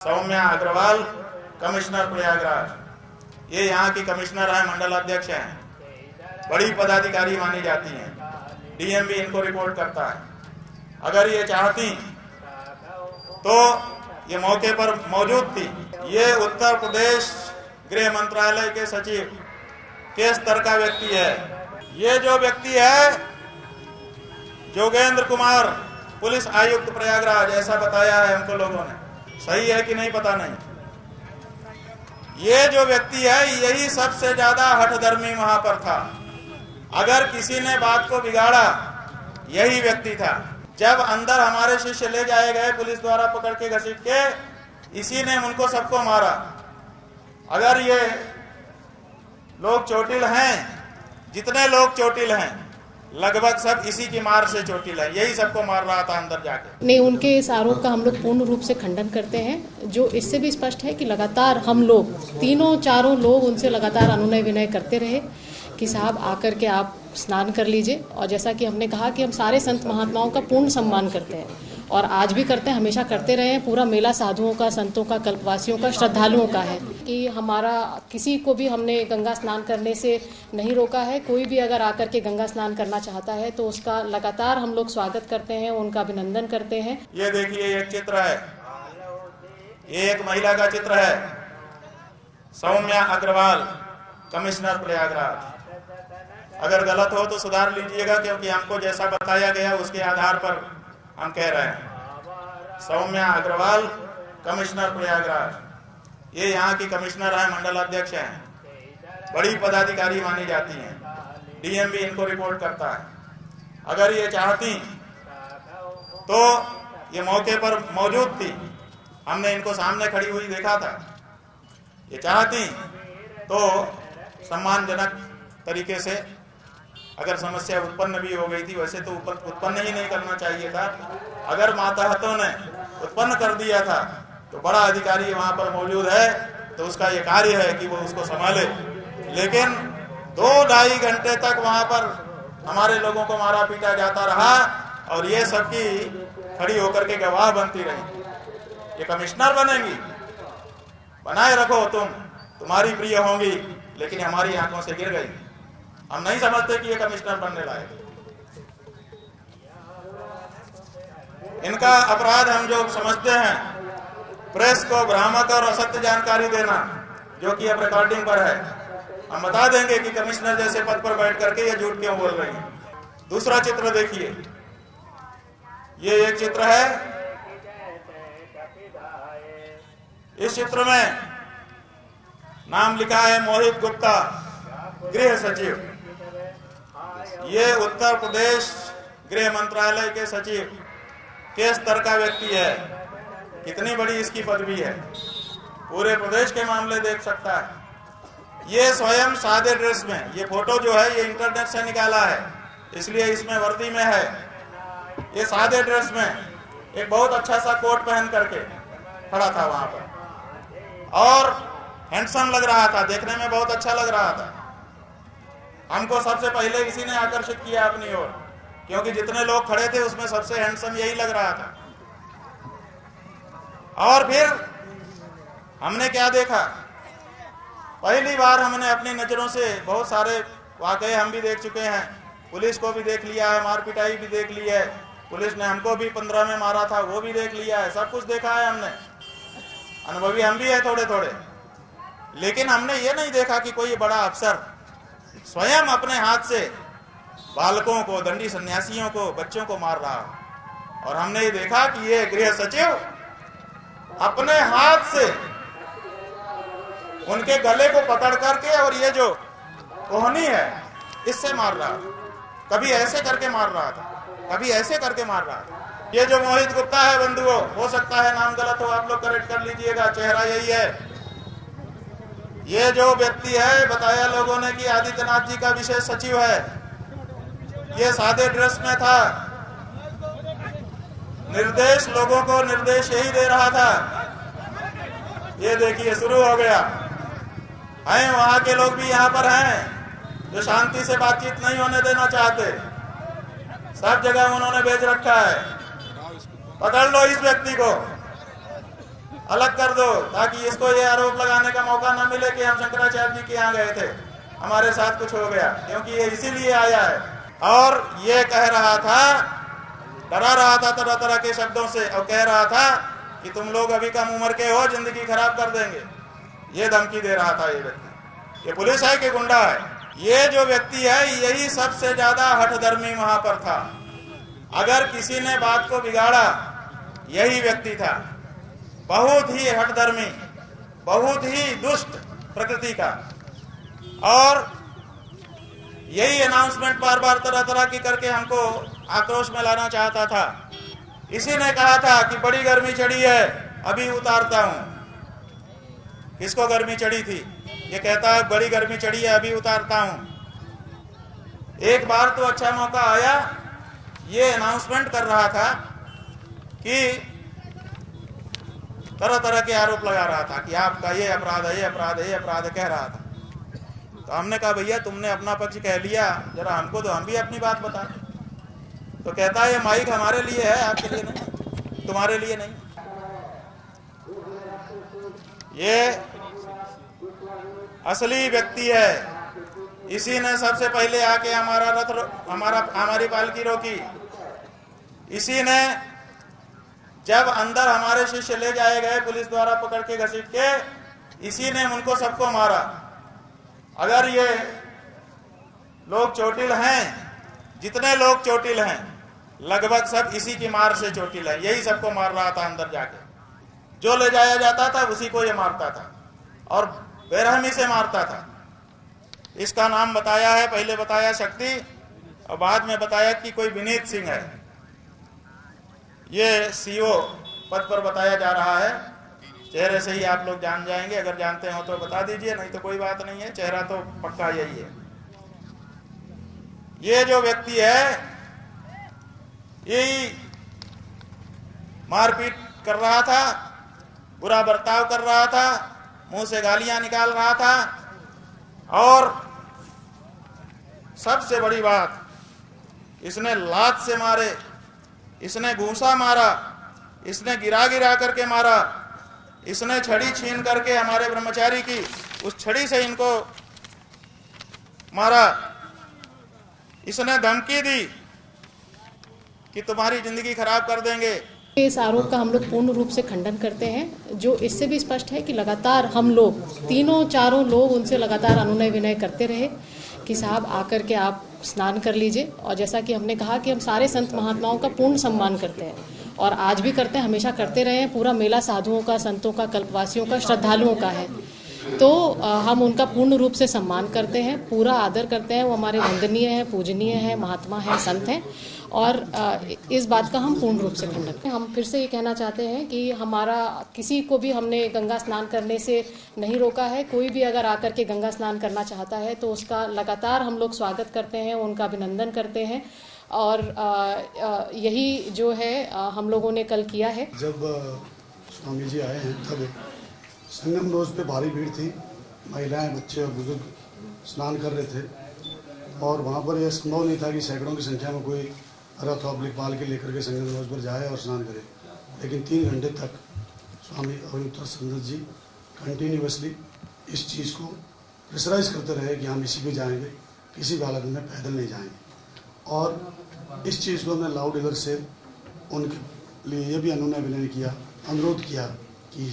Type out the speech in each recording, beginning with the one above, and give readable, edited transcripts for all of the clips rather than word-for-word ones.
Saumya Agarwal, commissioner Prayagraj, ये यहाँ की कमिश्नर है, मंडल अध्यक्ष हैं, बड़ी पदाधिकारी मानी जाती हैं। डीएम भी इनको रिपोर्ट करता है। अगर ये चाहती तो ये मौके पर मौजूद थी। ये उत्तर प्रदेश गृह मंत्रालय के सचिव के स्तर का व्यक्ति है। ये जो व्यक्ति है जोगेंद्र कुमार, पुलिस आयुक्त प्रयागराज, ऐसा बताया है हमको लोगों ने। सही है कि नहीं पता नहीं। ये जो व्यक्ति है यही सबसे ज्यादा हठधर्मी वहां पर था। अगर किसी ने बात को बिगाड़ा यही व्यक्ति था। जब अंदर हमारे शिष्य ले जाए गए पुलिस द्वारा पकड़ के घसीट के, इसी ने उनको सबको मारा। अगर ये लोग चोटिल हैं, जितने लोग चोटिल हैं लगभग सब इसी की मार से चोटिल है। यही सबको मार रहा था अंदर जाके। नहीं, उनके इस आरोप का हम लोग पूर्ण रूप से खंडन करते हैं। जो इससे भी स्पष्ट है कि लगातार हम लोग तीनों चारों लोग उनसे लगातार अनुनय विनय करते रहे कि साहब आकर के आप स्नान कर लीजिए। और जैसा कि हमने कहा कि हम सारे संत महात्माओं का पूर्ण सम्मान करते हैं और आज भी करते हैं, हमेशा करते रहे हैं। पूरा मेला साधुओं का, संतों का, कल्पवासियों का, श्रद्धालुओं का है कि हमारा किसी को भी हमने गंगा स्नान करने से नहीं रोका है। कोई भी अगर आकर के गंगा स्नान करना चाहता है तो उसका लगातार हम लोग स्वागत करते हैं, उनका अभिनंदन करते हैं। ये देखिए एक चित्र है, ये एक महिला का चित्र है, सौम्या अग्रवाल, कमिश्नर प्रयागराज। अगर गलत हो तो सुधार लीजिएगा, क्योंकि हमको जैसा बताया गया उसके आधार पर हम कह रहे हैं। सौम्या अग्रवाल, कमिश्नर प्रयागराज, ये यहाँ की कमिश्नर है, मंडल अध्यक्ष हैं, बड़ी पदाधिकारी मानी जाती हैं। डीएम भी इनको रिपोर्ट करता है। अगर ये चाहती तो ये मौके पर मौजूद थी। हमने इनको सामने खड़ी हुई देखा था। ये चाहती तो सम्मानजनक तरीके से, अगर समस्या उत्पन्न भी हो गई थी, वैसे तो उत्पन्न ही नहीं करना चाहिए था। अगर मातहतों ने उत्पन्न कर दिया था तो बड़ा अधिकारी वहां पर मौजूद है तो उसका ये कार्य है कि वो उसको संभाले। लेकिन 2-2.5 घंटे तक वहां पर हमारे लोगों को मारा पीटा जाता रहा और ये सबकी खड़ी होकर के गवाह बनती रही। ये कमिश्नर बनेंगी, बनाए रखो, तुम्हारी प्रिय होंगी, लेकिन हमारी आंखों से गिर गई। हम नहीं समझते कि ये कमिश्नर बनने लायक। इनका अपराध हम जो समझते हैं, प्रेस को भ्रामक और असत्य जानकारी देना, जो कि अब रिकॉर्डिंग पर है। हम बता देंगे कि कमिश्नर जैसे पद पर बैठ करके ये झूठ क्यों बोल रही हैं। दूसरा चित्र देखिए, ये एक चित्र है। इस चित्र में नाम लिखा है मोहित गुप्ता, गृह सचिव। ये उत्तर प्रदेश गृह मंत्रालय के सचिव के स्तर का व्यक्ति है। कितनी बड़ी इसकी पदवी है, पूरे प्रदेश के मामले देख सकता है। ये स्वयं सादे ड्रेस में, ये फोटो जो है ये इंटरनेट से निकाला है, इसलिए इसमें वर्दी में है। ये सादे ड्रेस में एक बहुत अच्छा सा कोट पहन करके खड़ा था वहां पर और हैंडसम लग रहा था, देखने में बहुत अच्छा लग रहा था। हमको सबसे पहले इसी ने आकर्षित किया अपनी ओर, क्योंकि जितने लोग खड़े थे उसमें सबसे हैंडसम यही लग रहा था। और फिर हमने क्या देखा, पहली बार हमने अपनी नजरों से बहुत सारे वाकये हम भी देख चुके हैं। पुलिस को भी देख लिया है, मार पिटाई भी देख ली है। पुलिस ने हमको भी 15 में मारा था, वो भी देख लिया है। सब कुछ देखा है हमने, अनुभवी हम भी है थोड़े थोड़े। लेकिन हमने ये नहीं देखा कि कोई बड़ा अफसर स्वयं अपने हाथ से बालकों को, दंडी सन्यासियों को, बच्चों को मार रहा है। और हमने ये देखा कि ये गृह सचिव अपने हाथ से उनके गले को पकड़ करके और ये जो कोहनी है इससे मार रहा था। कभी ऐसे करके मार रहा था, कभी ऐसे करके मार रहा था। ये जो मोहित गुप्ता है बंधुओं, हो सकता है नाम गलत हो, आप लोग करेक्ट कर लीजिएगा, चेहरा यही है। ये जो व्यक्ति है, बताया लोगों ने कि आदित्यनाथ जी का विशेष सचिव है। ये सादे ड्रेस में था, निर्देश लोगों को निर्देश यही दे रहा था। ये देखिए शुरू हो गया है। वहां के लोग भी यहाँ पर हैं जो शांति से बातचीत नहीं होने देना चाहते। सब जगह उन्होंने भेज रखा है, पकड़ लो इस व्यक्ति को। अलग कर दो, ताकि इसको ये आरोप लगाने का मौका ना मिले कि हम शंकराचार्य जी के यहाँ गए थे, हमारे साथ कुछ हो गया, क्योंकि ये इसीलिए आया है। और ये कह रहा था, डरा रहा था तरह तरह के शब्दों से, और कह रहा था कि तुम लोग अभी कम उम्र के हो, जिंदगी खराब कर देंगे। ये धमकी दे रहा था ये व्यक्ति। ये पुलिस है कि गुंडा है? ये जो व्यक्ति है, यही सबसे ज्यादा हठधर्मी वहां पर था। अगर किसी ने बात को बिगाड़ा, यही व्यक्ति था। बहुत ही हठधर्मी, बहुत ही दुष्ट प्रकृति का। और यही अनाउंसमेंट बार बार तरह तरह की करके हमको आक्रोश में लाना चाहता था। इसी ने कहा था कि बड़ी गर्मी चढ़ी है, अभी उतारता हूं। किसको गर्मी चढ़ी थी? ये कहता है बड़ी गर्मी चढ़ी है, अभी उतारता हूं। एक बार तो अच्छा मौका आया, ये अनाउंसमेंट कर रहा था कि तरह तरह के आरोप लगा रहा था कि आपका ये अपराध है, ये अपराध है, ये अपराध है, कह रहा था। तो हमने कहा भैया तुमने अपना पक्ष कह लिया, जरा हमको तो हम भी अपनी बात बता। तो कहता है ये माइक हमारे लिए है, आपके लिए नहीं, तुम्हारे लिए नहीं। ये असली व्यक्ति है। इसी ने सबसे पहले आके हमारा रथ, हमारी पालकी रोकी। इसी ने जब अंदर हमारे शिष्य ले जाए गए पुलिस द्वारा पकड़ के घसीट के, इसी ने उनको सबको मारा। अगर ये लोग चोटिल हैं, जितने लोग चोटिल हैं, लगभग सब इसी की मार से चोटिल है। यही सबको मार रहा था अंदर जाके। जो ले जाया जाता था उसी को ये मारता था, और बेरहमी से मारता था। इसका नाम बताया है, पहले बताया शक्ति, और बाद में बताया कि कोई विनीत सिंह है। ये सीओ पद पर बताया जा रहा है। चेहरे से ही आप लोग जान जाएंगे, अगर जानते हो तो बता दीजिए, नहीं तो कोई बात नहीं है, चेहरा तो पक्का यही है। ये जो व्यक्ति है, यही मारपीट कर रहा था, बुरा बर्ताव कर रहा था, मुंह से गालियां निकाल रहा था। और सबसे बड़ी बात, इसने लात से मारे, इसने घूंसा मारा, इसने गिरा गिरा करके मारा, इसने छड़ी छीन करके हमारे ब्रह्मचारी की उस छड़ी से इनको मारा। इसने धमकी दी कि तुम्हारी जिंदगी खराब कर देंगे। इस आरोप का हम लोग पूर्ण रूप से खंडन करते हैं। जो इससे भी स्पष्ट है कि लगातार हम लोग तीनों चारों लोग उनसे लगातार अनुनय विनय करते रहे कि साहब आकर के आप स्नान कर लीजिए। और जैसा कि हमने कहा कि हम सारे संत महात्माओं का पूर्ण सम्मान करते हैं और आज भी करते हैं, हमेशा करते रहे हैं। पूरा मेला साधुओं का, संतों का, कल्पवासियों का, श्रद्धालुओं का है। तो हम उनका पूर्ण रूप से सम्मान करते हैं, पूरा आदर करते हैं। वो हमारे वंदनीय हैं, पूजनीय हैं, महात्मा हैं, संत हैं, और इस बात का हम पूर्ण रूप से खंडन करते हैं। हम फिर से ये कहना चाहते हैं कि हमारा किसी को भी हमने गंगा स्नान करने से नहीं रोका है। कोई भी अगर आकर के गंगा स्नान करना चाहता है तो उसका लगातार हम लोग स्वागत करते हैं, उनका अभिनंदन करते हैं। और यही जो है हम लोगों ने कल किया है। जब स्वामी जी आए हैं तब संगम रोज पे भारी भीड़ थी, महिलाएं, बच्चे और बुजुर्ग स्नान कर रहे थे, और वहाँ पर यह संभव नहीं था कि सैकड़ों की संख्या में कोई रथ और पाल के लेकर के संगम रोज पर जाए और स्नान करे। लेकिन 3 घंटे तक स्वामी अवनीन्द्र संत जी कंटिन्यूसली इस चीज़ को प्रेशराइज करते रहे कि हम इसी पे जाएंगे, किसी भी हालत में पैदल नहीं जाएंगे। और इस चीज़ को हमने लाउड इधर से उनके लिए ये भी अनुनय विनय किया, अनुरोध किया कि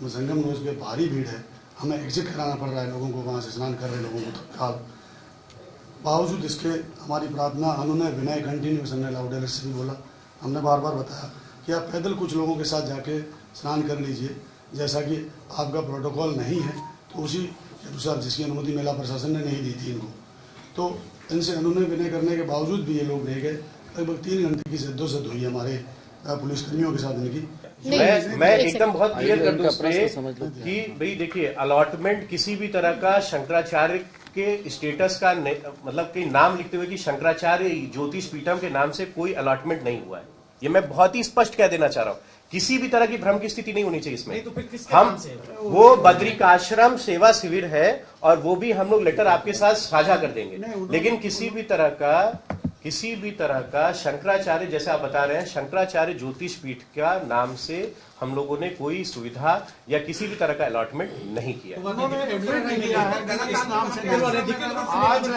संगम रोज पे भारी भीड़ है, हमें एग्जिट कराना पड़ रहा है लोगों को, वहाँ से स्नान कर रहे लोगों को तत्काल। बावजूद इसके हमारी प्रार्थना, अनुनय विनय कंटिन्यूस हमने लाउड इधर से भी बोला। हमने बार बार बताया कि आप पैदल कुछ लोगों के साथ जाके स्नान कर लीजिए, जैसा कि आपका प्रोटोकॉल नहीं है तो उसी के अनुसार, जिसकी अनुमति मेला प्रशासन ने नहीं दी थी इनको। तो इनसे अनुनय विनय करने के बावजूद भी ये लोग रह गए। लगभग 3 घंटे की जद्दोजहद हुई हमारे पुलिसकर्मियों के साथ इनकी। मैं एकदम बहुत क्लियर कर दूं इस पे कि भाई देखिए, अलॉटमेंट किसी भी तरह का शंकराचार्य के स्टेटस का मतलब कि नाम लिखते हुए कि शंकराचार्य ज्योतिष पीठम के नाम से कोई अलॉटमेंट नहीं हुआ है। ये मैं बहुत ही स्पष्ट कह देना चाह रहा हूँ। किसी भी तरह की भ्रम की स्थिति नहीं होनी चाहिए इसमें। तो हम वो बद्रिकाश्रम सेवा शिविर है और वो भी हम लोग लेटर आपके साथ साझा कर देंगे, लेकिन किसी भी तरह का किसी भी तरह का शंकराचार्य, जैसे आप बता रहे हैं, शंकराचार्य ज्योतिष पीठ का नाम से हम लोगों ने कोई सुविधा या किसी भी तरह का अलॉटमेंट नहीं किया। उन्होंने एडमिट नहीं किया है इस नाम से। आज